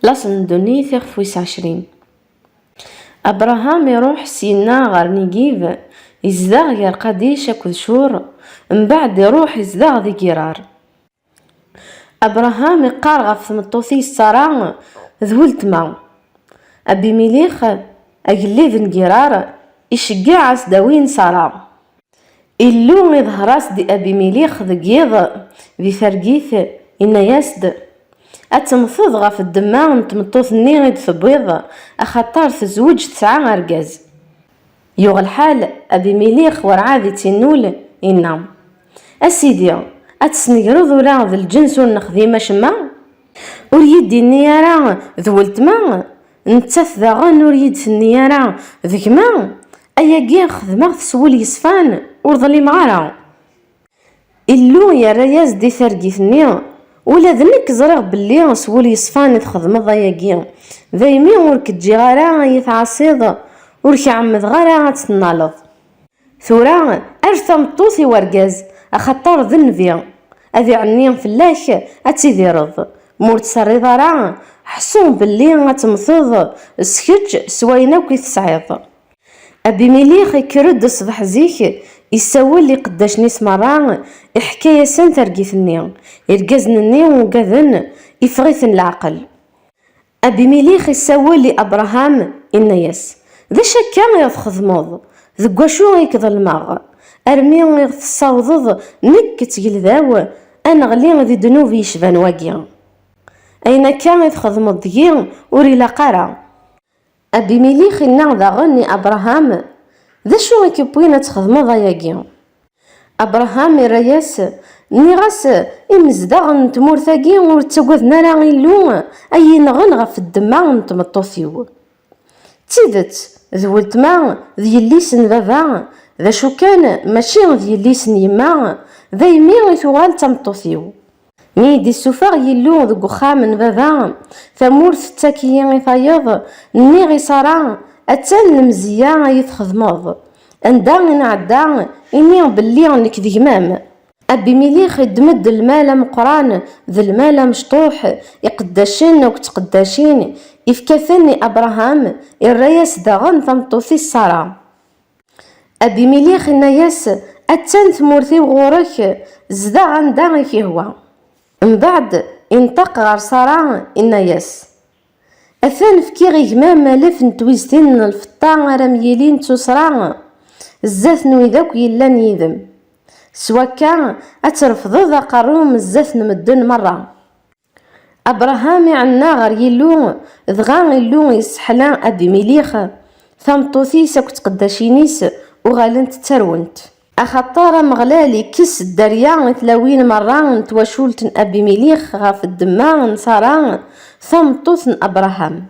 لاصن دوني ثيغ 20. أبراهام يروح سينا غار نيجيف يزداغ غير قديش أكد شور، من بعد يروح يزداغ ذي جرار. أبراهام يقار غف ثمطوثي الصرا ذولت ما أبي ميليخ أجلي ذن جرار يشجع عسداوين صرا. إلو يظهراس دي أبي ميليخ ذقيض ذي ثرقيث إنا ياسد أتمثض غف الدماغ تمطوث نيغد ثبيض أخطار تزوج 9 أرقاز. يوغ الحال أبي ميليخ ورعاذي تنول إنا أسيدي أتسنقرض ولا ذا الجنس ونخذي مشما وريد النيارة ذولت ما نتث ذا غن وريد في النيارة ذيك ما أيا خذ تسول يصفان ورظلي معارا. إلو يا رياز دي ثرقيثني ولا ذنك زرغ باللي سول يصفان تخدم ضياقي ذايمي ورك تجي غارا يتعصيض ورك عمد غارا تنالض ثورا أرثم طوثي ورقاز أخطر ذنبي أذي عني فلاش أتيذي رض مور تسري ضرا حصون باللي غتمثض سكتش سوينا وكي تسعيض. أبي ميليخ يكرد الصبح زيك يسول لي قداش نيس مرة حكاية سن ترقيثني يرقزنني وقذن يفغيثن العقل. أبي ميليخ يسول لي أبراهام إنا ياس ذا شكا يخدمض ذقواشو يكذا الماغ أرمي يتصاوضض نك تقل ذاو أنا غلي ذي دنوب يشبان واقيا أين كان يتخدمض ديا وريلا قارا. أبي ميليخ إنا ذا غني أبراهام ذا شو يكبوينا تخدمض ياقيا. أبراهام الرياس نيغاس إمزداغ تمورثاقي ورتساقوذنا راه إلو أي نغنغ في الدماغ نتمطوثيو تيدت ذولت ما ذي الليسن بابا ذا شو كان ماشي ذي الليسن يما ذا يمي يثوال تمطوثيو ميدي السفاغ يلو ذو خامن بابا ثمورث تاكيا يفايض نيغي صرا أتان المزيا يتخدمض اندا نعدا إني باللي نك ذي مام. أبي ميليخ يدمد المال مقران ذا المال مشطوح يقداشين وكتقداشين يفكثني أبراهام الرياس داغن ثمطوثي الصرا. أبي ميليخ النياس أتان ثمورثي وغورك زدا غندا كيهوا من بعد انطق غار صرا النياس أثان فكي غيكمام مالف نتويزتين الفطا رميلين تسرا الزاث نويذاك يلان يذم سوا كان أترفض ذا قروم الزاث نمدن مرة. أبراهام عنا غير يلو ذغان يلو يسحلا أبي ميليخ ثمطوثي ساكت قداشينيس وغالنت ترونت أخطار مغلالي كس الدريا ثلاوين مرة نتواشولت أبي ميليخ غاف الدماغ نصارا ثمطوث أبراهام.